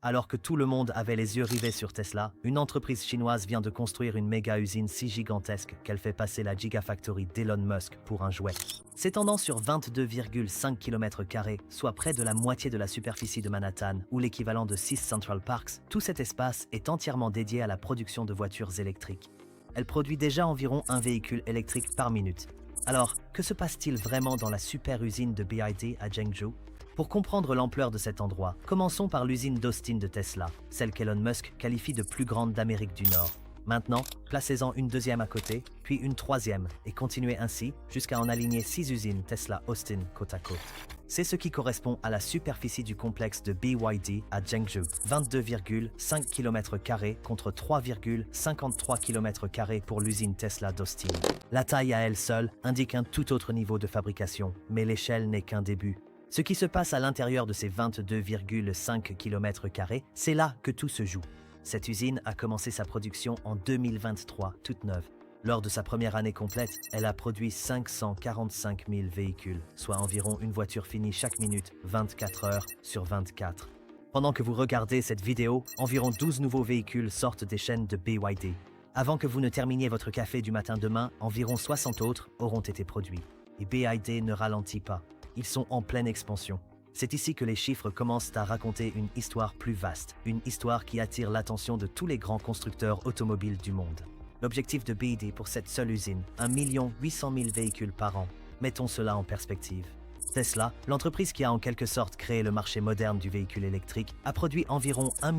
Alors que tout le monde avait les yeux rivés sur Tesla, une entreprise chinoise vient de construire une méga usine si gigantesque qu'elle fait passer la Gigafactory d'Elon Musk pour un jouet. S'étendant sur 22,5 km², soit près de la moitié de la superficie de Manhattan, ou l'équivalent de 6 Central Parks, tout cet espace est entièrement dédié à la production de voitures électriques. Elle produit déjà environ un véhicule électrique par minute. Alors, que se passe-t-il vraiment dans la super usine de BYD à Zhengzhou? Pour comprendre l'ampleur de cet endroit, commençons par l'usine d'Austin de Tesla, celle qu'Elon Musk qualifie de plus grande d'Amérique du Nord. Maintenant, placez-en une deuxième à côté, puis une troisième, et continuez ainsi jusqu'à en aligner 6 usines Tesla Austin côte à côte. C'est ce qui correspond à la superficie du complexe de BYD à Zhengzhou, 22,5 km² contre 3,53 km² pour l'usine Tesla d'Austin. La taille à elle seule indique un tout autre niveau de fabrication, mais l'échelle n'est qu'un début. Ce qui se passe à l'intérieur de ces 22,5 km², c'est là que tout se joue. Cette usine a commencé sa production en 2023, toute neuve. Lors de sa première année complète, elle a produit 545 000 véhicules, soit environ une voiture finie chaque minute, 24 heures sur 24. Pendant que vous regardez cette vidéo, environ 12 nouveaux véhicules sortent des chaînes de BYD. Avant que vous ne terminiez votre café du matin demain, environ 60 autres auront été produits. Et BYD ne ralentit pas. Ils sont en pleine expansion. C'est ici que les chiffres commencent à raconter une histoire plus vaste, une histoire qui attire l'attention de tous les grands constructeurs automobiles du monde. L'objectif de BYD pour cette seule usine, 1 800 000 véhicules par an. Mettons cela en perspective. Tesla, l'entreprise qui a en quelque sorte créé le marché moderne du véhicule électrique, a produit environ 1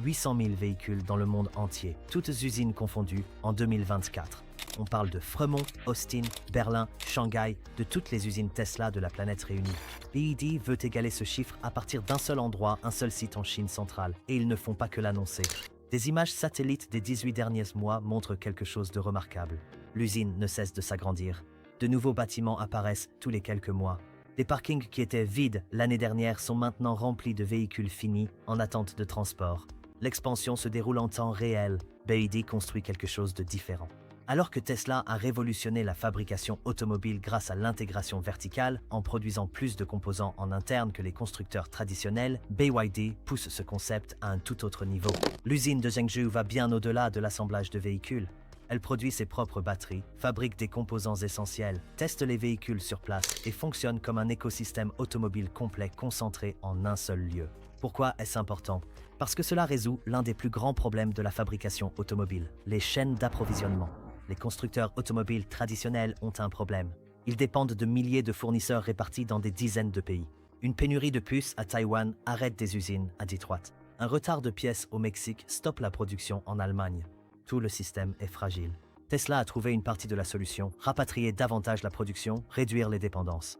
800 000 véhicules dans le monde entier, toutes usines confondues, en 2024. On parle de Fremont, Austin, Berlin, Shanghai, de toutes les usines Tesla de la planète réunie. BYD veut égaler ce chiffre à partir d'un seul endroit, un seul site en Chine centrale, et ils ne font pas que l'annoncer. Des images satellites des 18 derniers mois montrent quelque chose de remarquable. L'usine ne cesse de s'agrandir. De nouveaux bâtiments apparaissent tous les quelques mois. Des parkings qui étaient vides l'année dernière sont maintenant remplis de véhicules finis en attente de transport. L'expansion se déroule en temps réel. BYD construit quelque chose de différent. Alors que Tesla a révolutionné la fabrication automobile grâce à l'intégration verticale, en produisant plus de composants en interne que les constructeurs traditionnels, BYD pousse ce concept à un tout autre niveau. L'usine de Zhengzhou va bien au-delà de l'assemblage de véhicules. Elle produit ses propres batteries, fabrique des composants essentiels, teste les véhicules sur place et fonctionne comme un écosystème automobile complet concentré en un seul lieu. Pourquoi est-ce important? Parce que cela résout l'un des plus grands problèmes de la fabrication automobile, les chaînes d'approvisionnement. Les constructeurs automobiles traditionnels ont un problème. Ils dépendent de milliers de fournisseurs répartis dans des dizaines de pays. Une pénurie de puces à Taïwan arrête des usines à Detroit. Un retard de pièces au Mexique stoppe la production en Allemagne. Tout le système est fragile. Tesla a trouvé une partie de la solution, rapatrier davantage la production, réduire les dépendances.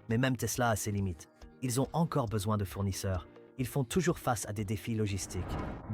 Mais même Tesla a ses limites. Ils ont encore besoin de fournisseurs. Ils font toujours face à des défis logistiques.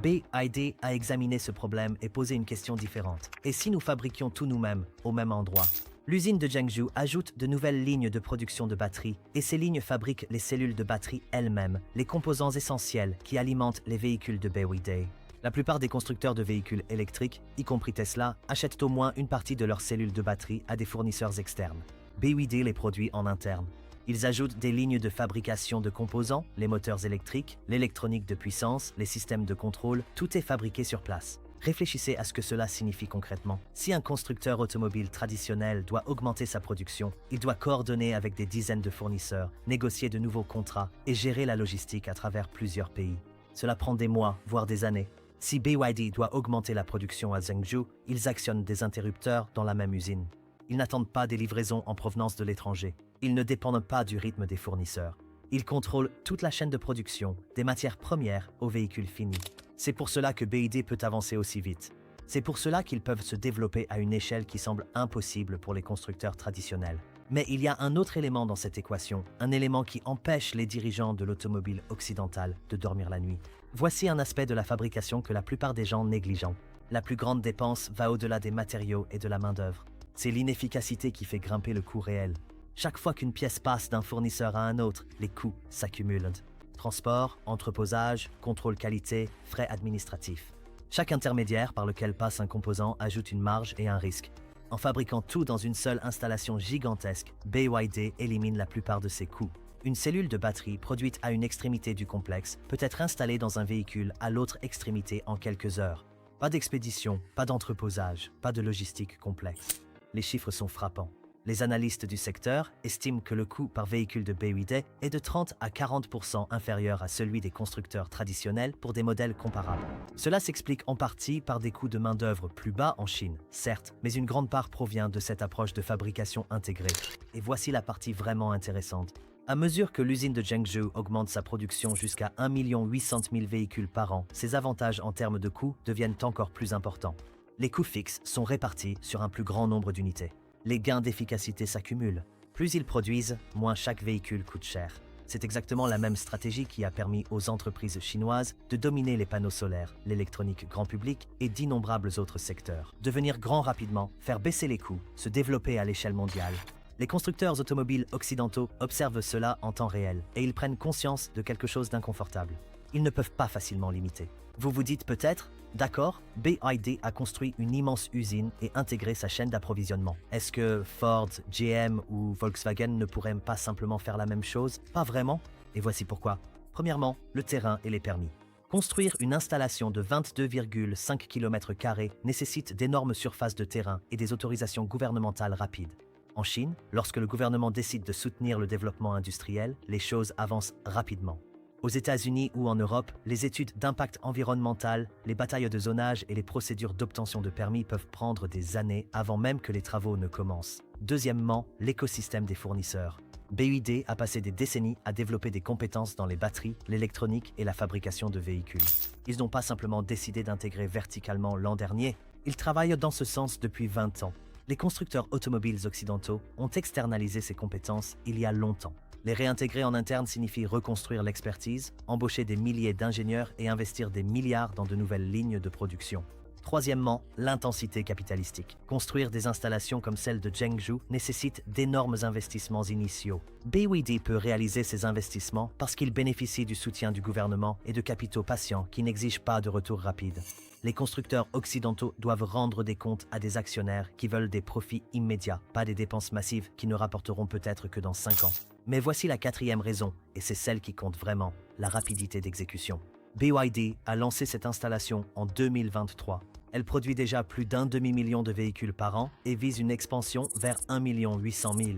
BYD a examiné ce problème et posé une question différente. Et si nous fabriquions tout nous-mêmes, au même endroit? L'usine de Zhengzhou ajoute de nouvelles lignes de production de batteries, et ces lignes fabriquent les cellules de batterie elles-mêmes, les composants essentiels qui alimentent les véhicules de BYD. La plupart des constructeurs de véhicules électriques, y compris Tesla, achètent au moins une partie de leurs cellules de batterie à des fournisseurs externes. BYD les produit en interne. Ils ajoutent des lignes de fabrication de composants, les moteurs électriques, l'électronique de puissance, les systèmes de contrôle, tout est fabriqué sur place. Réfléchissez à ce que cela signifie concrètement. Si un constructeur automobile traditionnel doit augmenter sa production, il doit coordonner avec des dizaines de fournisseurs, négocier de nouveaux contrats et gérer la logistique à travers plusieurs pays. Cela prend des mois, voire des années. Si BYD doit augmenter la production à Zhengzhou, ils actionnent des interrupteurs dans la même usine. Ils n'attendent pas des livraisons en provenance de l'étranger. Ils ne dépendent pas du rythme des fournisseurs. Ils contrôlent toute la chaîne de production, des matières premières aux véhicules finis. C'est pour cela que BYD peut avancer aussi vite. C'est pour cela qu'ils peuvent se développer à une échelle qui semble impossible pour les constructeurs traditionnels. Mais il y a un autre élément dans cette équation, un élément qui empêche les dirigeants de l'automobile occidentale de dormir la nuit. Voici un aspect de la fabrication que la plupart des gens négligent. La plus grande dépense va au-delà des matériaux et de la main-d'œuvre. C'est l'inefficacité qui fait grimper le coût réel. Chaque fois qu'une pièce passe d'un fournisseur à un autre, les coûts s'accumulent. Transport, entreposage, contrôle qualité, frais administratifs. Chaque intermédiaire par lequel passe un composant ajoute une marge et un risque. En fabriquant tout dans une seule installation gigantesque, BYD élimine la plupart de ces coûts. Une cellule de batterie produite à une extrémité du complexe peut être installée dans un véhicule à l'autre extrémité en quelques heures. Pas d'expédition, pas d'entreposage, pas de logistique complexe. Les chiffres sont frappants. Les analystes du secteur estiment que le coût par véhicule de BYD est de 30 à 40% inférieur à celui des constructeurs traditionnels pour des modèles comparables. Cela s'explique en partie par des coûts de main-d'œuvre plus bas en Chine, certes, mais une grande part provient de cette approche de fabrication intégrée. Et voici la partie vraiment intéressante. À mesure que l'usine de Zhengzhou augmente sa production jusqu'à 1 800 000 véhicules par an, ses avantages en termes de coûts deviennent encore plus importants. Les coûts fixes sont répartis sur un plus grand nombre d'unités. Les gains d'efficacité s'accumulent. Plus ils produisent, moins chaque véhicule coûte cher. C'est exactement la même stratégie qui a permis aux entreprises chinoises de dominer les panneaux solaires, l'électronique grand public et d'innombrables autres secteurs. Devenir grand rapidement, faire baisser les coûts, se développer à l'échelle mondiale. Les constructeurs automobiles occidentaux observent cela en temps réel et ils prennent conscience de quelque chose d'inconfortable. Ils ne peuvent pas facilement l'imiter. Vous vous dites peut-être, d'accord, BYD a construit une immense usine et intégré sa chaîne d'approvisionnement. Est-ce que Ford, GM ou Volkswagen ne pourraient pas simplement faire la même chose? Pas vraiment. Et voici pourquoi. Premièrement, le terrain et les permis. Construire une installation de 22,5 km² nécessite d'énormes surfaces de terrain et des autorisations gouvernementales rapides. En Chine, lorsque le gouvernement décide de soutenir le développement industriel, les choses avancent rapidement. Aux États-Unis ou en Europe, les études d'impact environnemental, les batailles de zonage et les procédures d'obtention de permis peuvent prendre des années avant même que les travaux ne commencent. Deuxièmement, l'écosystème des fournisseurs. BYD a passé des décennies à développer des compétences dans les batteries, l'électronique et la fabrication de véhicules. Ils n'ont pas simplement décidé d'intégrer verticalement l'an dernier, ils travaillent dans ce sens depuis 20 ans. Les constructeurs automobiles occidentaux ont externalisé ces compétences il y a longtemps. Les réintégrer en interne signifie reconstruire l'expertise, embaucher des milliers d'ingénieurs et investir des milliards dans de nouvelles lignes de production. Troisièmement, l'intensité capitalistique. Construire des installations comme celle de Zhengzhou nécessite d'énormes investissements initiaux. BYD peut réaliser ces investissements parce qu'il bénéficie du soutien du gouvernement et de capitaux patients qui n'exigent pas de retour rapide. Les constructeurs occidentaux doivent rendre des comptes à des actionnaires qui veulent des profits immédiats, pas des dépenses massives qui ne rapporteront peut-être que dans 5 ans. Mais voici la quatrième raison, et c'est celle qui compte vraiment, la rapidité d'exécution. BYD a lancé cette installation en 2023. Elle produit déjà plus d'1 demi-million de véhicules par an et vise une expansion vers 1 800 000.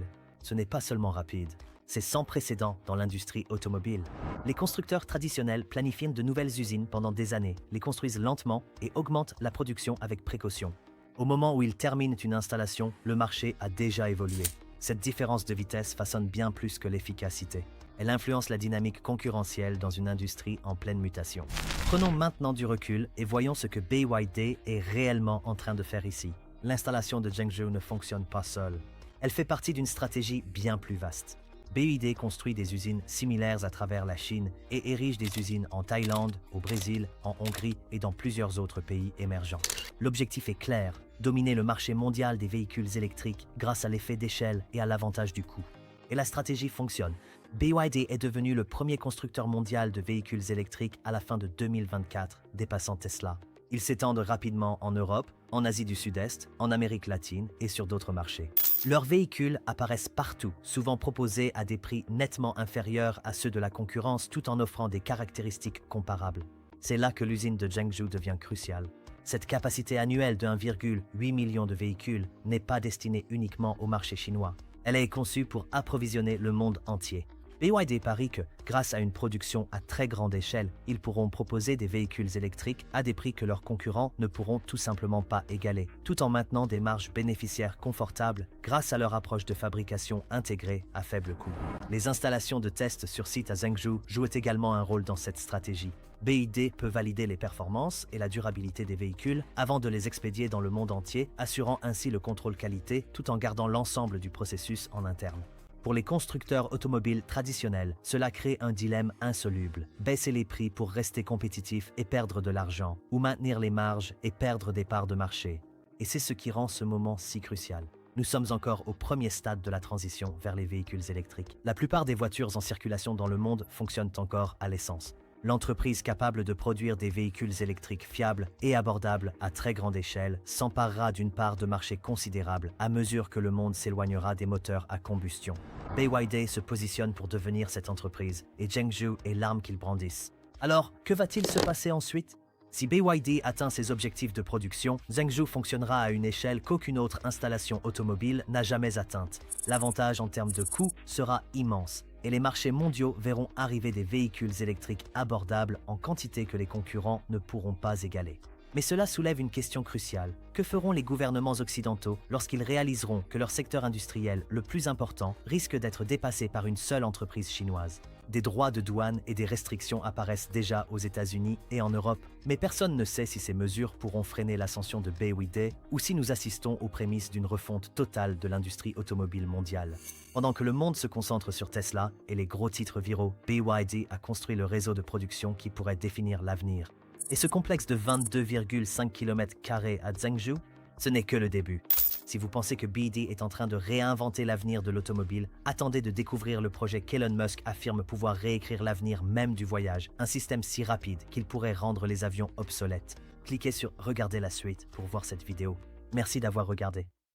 Ce n'est pas seulement rapide, c'est sans précédent dans l'industrie automobile. Les constructeurs traditionnels planifient de nouvelles usines pendant des années, les construisent lentement et augmentent la production avec précaution. Au moment où ils terminent une installation, le marché a déjà évolué. Cette différence de vitesse façonne bien plus que l'efficacité. Elle influence la dynamique concurrentielle dans une industrie en pleine mutation. Prenons maintenant du recul et voyons ce que BYD est réellement en train de faire ici. L'installation de Zhengzhou ne fonctionne pas seule. Elle fait partie d'une stratégie bien plus vaste. BYD construit des usines similaires à travers la Chine et érige des usines en Thaïlande, au Brésil, en Hongrie et dans plusieurs autres pays émergents. L'objectif est clair, dominer le marché mondial des véhicules électriques grâce à l'effet d'échelle et à l'avantage du coût. Et la stratégie fonctionne. BYD est devenu le premier constructeur mondial de véhicules électriques à la fin de 2024, dépassant Tesla. Ils s'étendent rapidement en Europe, en Asie du Sud-Est, en Amérique latine et sur d'autres marchés. Leurs véhicules apparaissent partout, souvent proposés à des prix nettement inférieurs à ceux de la concurrence tout en offrant des caractéristiques comparables. C'est là que l'usine de Zhengzhou devient cruciale. Cette capacité annuelle de 1,8 million de véhicules n'est pas destinée uniquement au marché chinois. Elle est conçue pour approvisionner le monde entier. BYD parie que, grâce à une production à très grande échelle, ils pourront proposer des véhicules électriques à des prix que leurs concurrents ne pourront tout simplement pas égaler, tout en maintenant des marges bénéficiaires confortables grâce à leur approche de fabrication intégrée à faible coût. Les installations de tests sur site à Zhengzhou jouent également un rôle dans cette stratégie. BYD peut valider les performances et la durabilité des véhicules avant de les expédier dans le monde entier, assurant ainsi le contrôle qualité tout en gardant l'ensemble du processus en interne. Pour les constructeurs automobiles traditionnels, cela crée un dilemme insoluble. Baisser les prix pour rester compétitif et perdre de l'argent, ou maintenir les marges et perdre des parts de marché. Et c'est ce qui rend ce moment si crucial. Nous sommes encore au premier stade de la transition vers les véhicules électriques. La plupart des voitures en circulation dans le monde fonctionnent encore à l'essence. L'entreprise capable de produire des véhicules électriques fiables et abordables à très grande échelle s'emparera d'une part de marché considérable à mesure que le monde s'éloignera des moteurs à combustion. BYD se positionne pour devenir cette entreprise et Zhengzhou est l'arme qu'ils brandissent. Alors, que va-t-il se passer ensuite? Si BYD atteint ses objectifs de production, Zhengzhou fonctionnera à une échelle qu'aucune autre installation automobile n'a jamais atteinte. L'avantage en termes de coût sera immense et les marchés mondiaux verront arriver des véhicules électriques abordables en quantité que les concurrents ne pourront pas égaler. Mais cela soulève une question cruciale. Que feront les gouvernements occidentaux lorsqu'ils réaliseront que leur secteur industriel le plus important risque d'être dépassé par une seule entreprise chinoise? Des droits de douane et des restrictions apparaissent déjà aux États-Unis et en Europe, mais personne ne sait si ces mesures pourront freiner l'ascension de BYD ou si nous assistons aux prémices d'une refonte totale de l'industrie automobile mondiale. Pendant que le monde se concentre sur Tesla et les gros titres viraux, BYD a construit le réseau de production qui pourrait définir l'avenir. Et ce complexe de 22,5 km² à Zhengzhou, ce n'est que le début. Si vous pensez que BYD est en train de réinventer l'avenir de l'automobile, attendez de découvrir le projet qu'Elon Musk affirme pouvoir réécrire l'avenir même du voyage, un système si rapide qu'il pourrait rendre les avions obsolètes. Cliquez sur « Regardez la suite » pour voir cette vidéo. Merci d'avoir regardé.